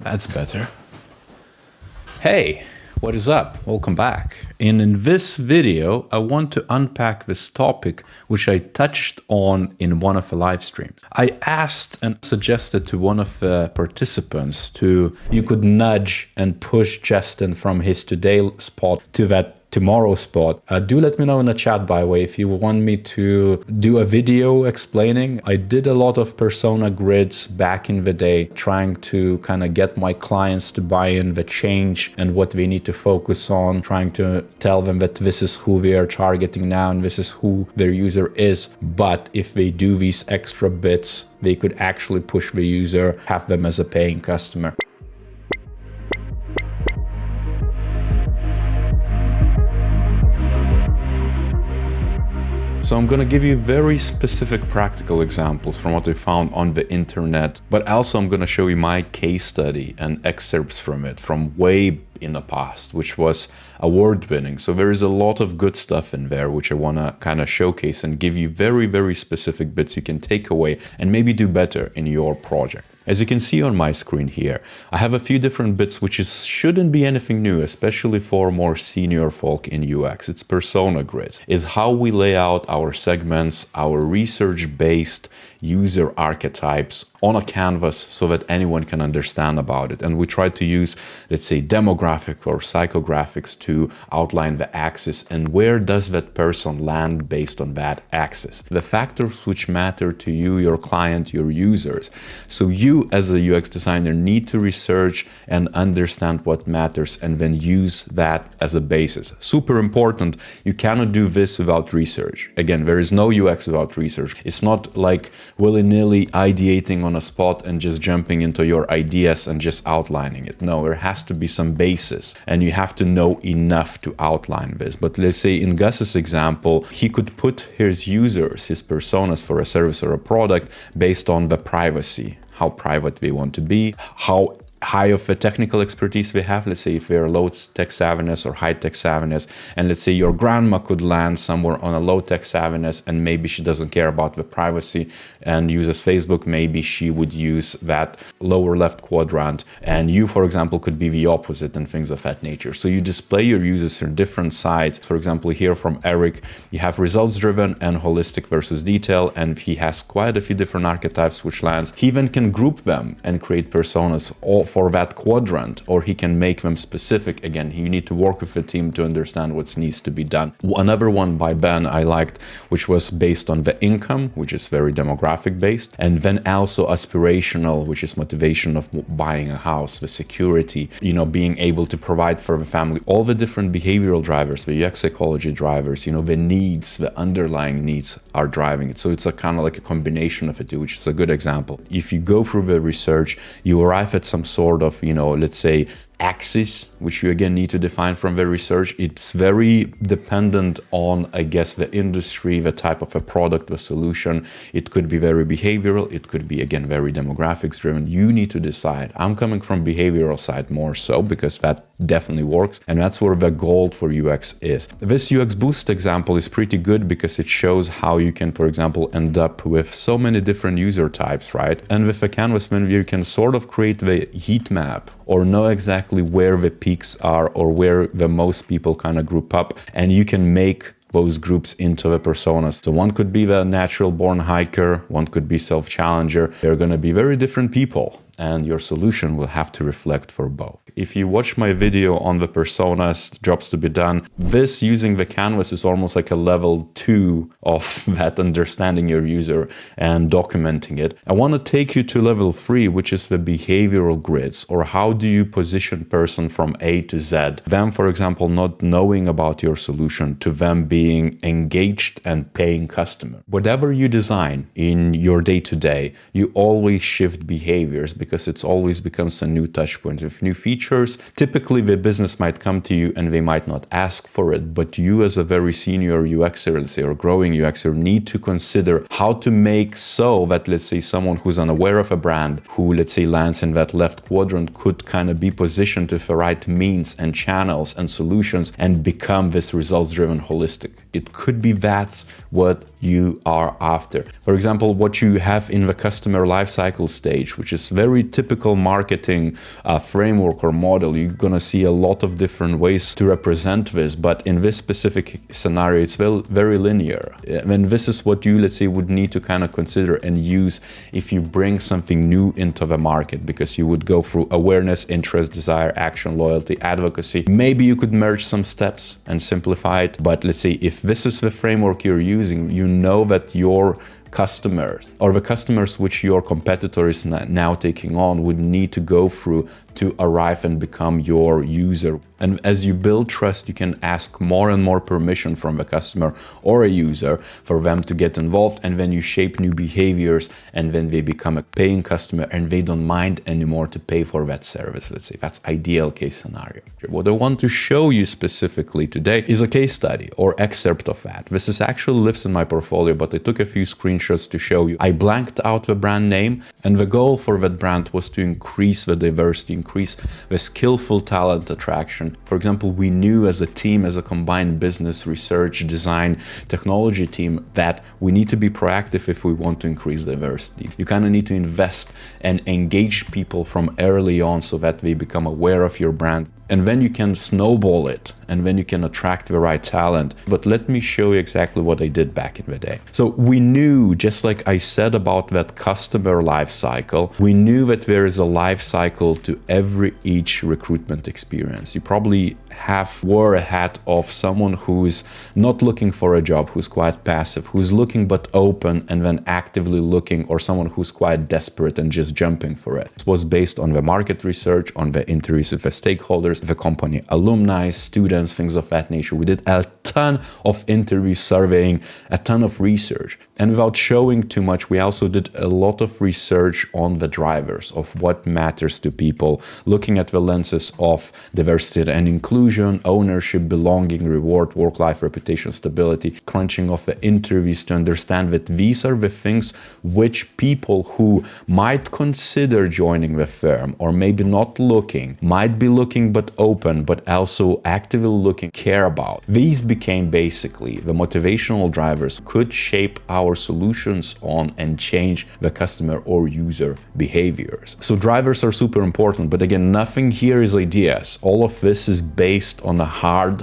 That's better. Hey, what is up? Welcome back. In this video, I want to unpack this topic, which I touched on in one of the live streams. I asked and suggested to one of the participants you could nudge and push Justin from his today spot to that tomorrow spot. Do let me know in the chat, by the way, if you want me to do a video explaining. I did a lot of persona grids back in the day, trying to kind of get my clients to buy in the change and what they need to focus on, trying to tell them that this is who they are targeting now and this is who their user is. But if they do these extra bits, they could actually push the user, have them as a paying customer. So I'm going to give you very specific practical examples from what I found on the internet, but also I'm going to show you my case study and excerpts from it from way in the past, which was award-winning. So there is a lot of good stuff in there, which I want to kind of showcase and give you very, very specific bits you can take away and maybe do better in your project. As you can see on my screen here, I have a few different bits which shouldn't be anything new, especially for more senior folk in UX. It's persona grids. Is how we lay out our segments, our research-based user archetypes on a canvas so that anyone can understand about it. And we try to use, let's say, demographic or psychographics to outline the axis and where does that person land based on that axis. The factors which matter to you, your client, your users. So you as a UX designer need to research and understand what matters and then use that as a basis. Super important. You cannot do this without research. Again, there is no UX without research. It's not like willy-nilly ideating on a spot and just jumping into your ideas and just outlining it. No, there has to be some basis and you have to know enough to outline this. But let's say in Gus's example, he could put his users, his personas for a service or a product based on the privacy, how private they want to be, how high of a technical expertise we have. Let's say if they're low tech savviness or high tech savviness, and let's say your grandma could land somewhere on a low tech savviness and maybe she doesn't care about the privacy and uses Facebook, maybe she would use that lower left quadrant, and you, for example, could be the opposite and things of that nature. So you display your users on different sides. For example, here from Eric, you have results driven and holistic versus detail, and he has quite a few different archetypes which lands. He even can group them and create personas all for that quadrant, or he can make them specific. Again, you need to work with the team to understand what needs to be done. Another one by Ben I liked, which was based on the income, which is very demographic based, and then also aspirational, which is motivation of buying a house, the security, being able to provide for the family, all the different behavioral drivers, the UX psychology drivers, the needs, the underlying needs are driving it. So it's a kind of like a combination of the two, which is a good example. If you go through the research, you arrive at some sort of, let's say, axis, which you again need to define from the research. It's very dependent on, I guess, the industry, the type of a product, the solution. It could be very behavioral. It could be, again, very demographics driven. You need to decide. I'm coming from behavioral side more so because that definitely works. And that's where the goal for UX is. This UX Boost example is pretty good because it shows how you can, for example, end up with so many different user types, right? And with a canvas menu, you can sort of create the heat map or know exactly where the peaks are or where the most people kind of group up, and you can make those groups into the personas. So one could be the natural born hiker, one could be self-challenger. They're going to be very different people, and your solution will have to reflect for both. If you watch my video on the personas, jobs to be done, this using the canvas is almost like a level 2 of that understanding your user and documenting it. I want to take you to level 3, which is the behavioral grids, or how do you position person from A to Z. Them, for example, not knowing about your solution to them being engaged and paying customer. Whatever you design in your day-to-day, you always shift behaviors because it always becomes a new touch point with new features. Typically, the business might come to you and they might not ask for it, but you as a very senior UXer, let's say, or growing UXer, need to consider how to make so that, let's say, someone who's unaware of a brand, who, let's say, lands in that left quadrant, could kind of be positioned with the right means and channels and solutions and become this results-driven holistic. It could be that's what you are after. For example, what you have in the customer lifecycle stage, which is very very typical marketing framework or model. You're gonna see a lot of different ways to represent this, but in this specific scenario, it's very linear. And this is what you, let's say, would need to kind of consider and use if you bring something new into the market, because you would go through awareness, interest, desire, action, loyalty, advocacy. Maybe you could merge some steps and simplify it, but let's say if this is the framework you're using, you know that your customers or the customers which your competitor is now taking on would need to go through to arrive and become your user. And as you build trust, you can ask more and more permission from the customer or a user for them to get involved, and then you shape new behaviors, and then they become a paying customer and they don't mind anymore to pay for that service. Let's say that's ideal case scenario. What I want to show you specifically today is a case study or excerpt of that. This is actually lives in my portfolio, but I took a few screenshots to show you. I blanked out the brand name, and the goal for that brand was to increase the diversity, increase the skillful talent attraction. For example, we knew as a team, as a combined business, research, design, technology team, that we need to be proactive if we want to increase diversity. You kind of need to invest and engage people from early on so that they become aware of your brand. And then you can snowball it, and then you can attract the right talent. But let me show you exactly what I did back in the day. So we knew, just like I said about that customer life cycle, we knew that there is a life cycle to each recruitment experience. You probably wore a hat of someone who is not looking for a job, who's quite passive, who's looking but open and then actively looking, or someone who's quite desperate and just jumping for it. It was based on the market research, on the interviews with the stakeholders, the company alumni, students, things of that nature. We did a ton of interview surveying, a ton of research. And without showing too much, we also did a lot of research on the drivers of what matters to people, looking at the lenses of diversity and inclusion, ownership, belonging, reward, work-life, reputation, stability, crunching of the interviews to understand that these are the things which people who might consider joining the firm or maybe not looking, might be looking but open, but also actively looking, care about. These became basically the motivational drivers could shape our solutions on and change the customer or user behaviors. So drivers are super important, but again, nothing here is ideas. All of this is based on a hard,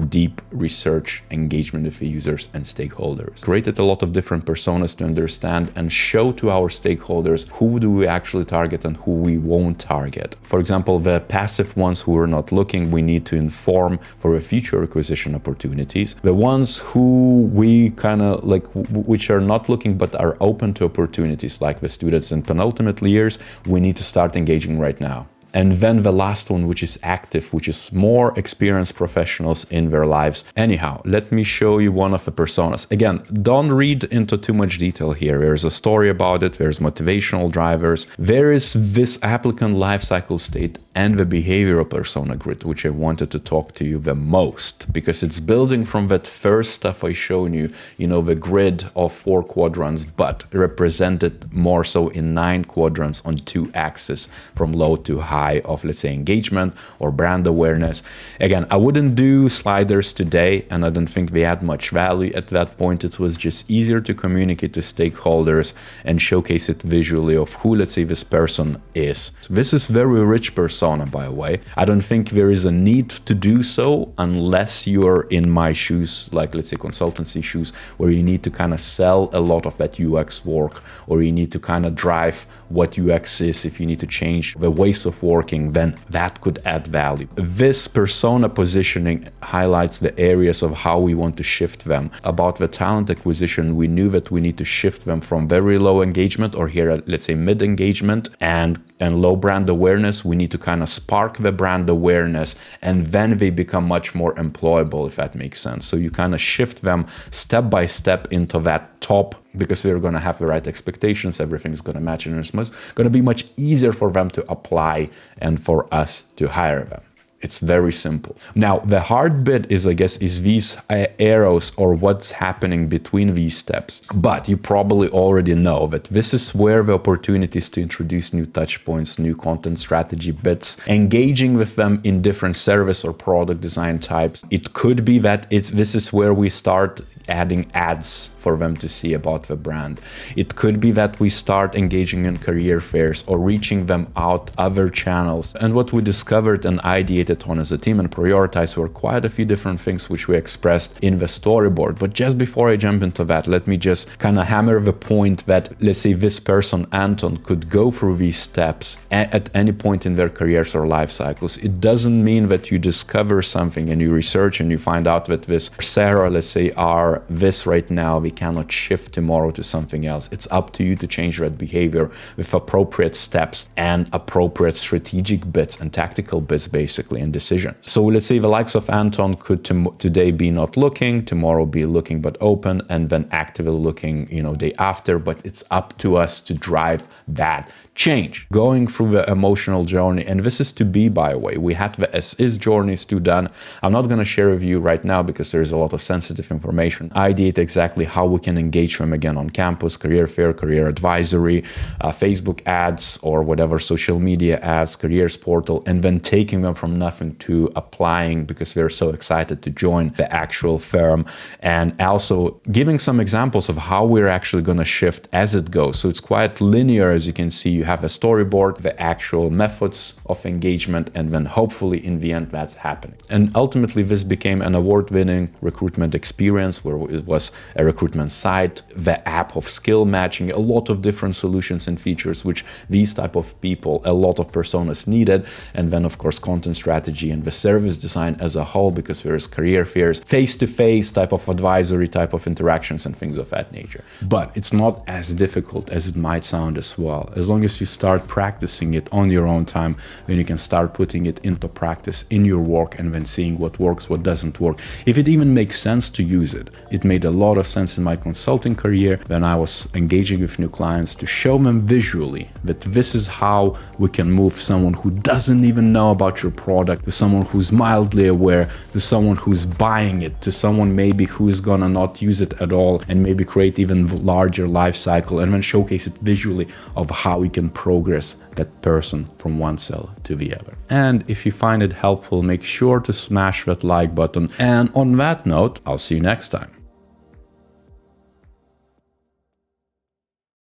deep research engagement with the users and stakeholders. Created a lot of different personas to understand and show to our stakeholders who do we actually target and who we won't target. For example, the passive ones who are not looking, we need to inform for the future acquisition opportunities. The ones who we kind of like, which are not looking but are open to opportunities, like the students in penultimate years, we need to start engaging right now. And then the last one, which is active, which is more experienced professionals in their lives. Anyhow, let me show you one of the personas. Again, don't read into too much detail here. There's a story about it. There's motivational drivers. There is this applicant lifecycle state and the behavioral persona grid, which I wanted to talk to you the most, because it's building from that first stuff I shown you, the grid of 4 quadrants, but represented more so in 9 quadrants on 2 axes, from low to high of, let's say, engagement or brand awareness. Again, I wouldn't do sliders today, and I don't think they add much value at that point. It was just easier to communicate to stakeholders and showcase it visually of who, let's say, this person is. So this is very rich persona, by the way. I don't think there is a need to do so unless you're in my shoes, like, let's say, consultancy shoes, where you need to kind of sell a lot of that UX work, or you need to kind of drive what UX is. If you need to change the ways of working, then that could add value. This persona positioning highlights the areas of how we want to shift them. About the talent acquisition, we knew that we need to shift them from very low engagement, or here, let's say, mid engagement and low brand awareness. We need to kind of spark the brand awareness, and then they become much more employable, if that makes sense. So you kind of shift them step by step into that top, because they're going to have the right expectations, everything's going to match, and it's going to be much easier for them to apply and for us to hire them. It's very simple. Now, the hard bit is, I guess, is these arrows or what's happening between these steps. But you probably already know that this is where the opportunities to introduce new touch points, new content strategy bits, engaging with them in different service or product design types. It could be that this is where we start adding ads for them to see about the brand. It could be that we start engaging in career fairs or reaching them out other channels. And what we discovered and ideated on as a team and prioritized were quite a few different things which we expressed in the storyboard. But just before I jump into that, let me just kind of hammer the point that, let's say this person, Anton, could go through these steps at any point in their careers or life cycles. It doesn't mean that you discover something and you research and you find out that this Sarah, let's say, are this right now, we cannot shift tomorrow to something else. It's up to you to change that behavior with appropriate steps and appropriate strategic bits and tactical bits, basically, and decisions. So let's say the likes of Anton could today be not looking, tomorrow be looking but open, and then actively looking, day after. But it's up to us to drive that change, going through the emotional journey. And this is to be, by the way, we had the as-is journeys too done. I'm not going to share with you right now because there is a lot of sensitive information. Ideate exactly how we can engage them again on campus, career fair, career advisory, Facebook ads, or whatever social media ads, careers portal, and then taking them from nothing to applying because we're so excited to join the actual firm, and also giving some examples of how we're actually going to shift as it goes. So it's quite linear, as you can see. You have a storyboard, the actual methods of engagement, and then hopefully in the end that's happening. And ultimately this became an award-winning recruitment experience where it was a recruitment site, the app of skill matching, a lot of different solutions and features which these type of people, a lot of personas needed, and then of course content strategy and the service design as a whole, because there's career fairs, face-to-face type of advisory type of interactions and things of that nature. But it's not as difficult as it might sound as well. As long as you start practicing it on your own time, then you can start putting it into practice in your work and then seeing what works, what doesn't work. If it even makes sense to use it. It made a lot of sense in my consulting career when I was engaging with new clients to show them visually that this is how we can move someone who doesn't even know about your product to someone who's mildly aware, to someone who's buying it, to someone maybe who's gonna not use it at all, and maybe create even larger life cycle, and then showcase it visually of how we can progress that person from one cell to the other. And if you find it helpful, make sure to smash that like button. And on that note, I'll see you next time.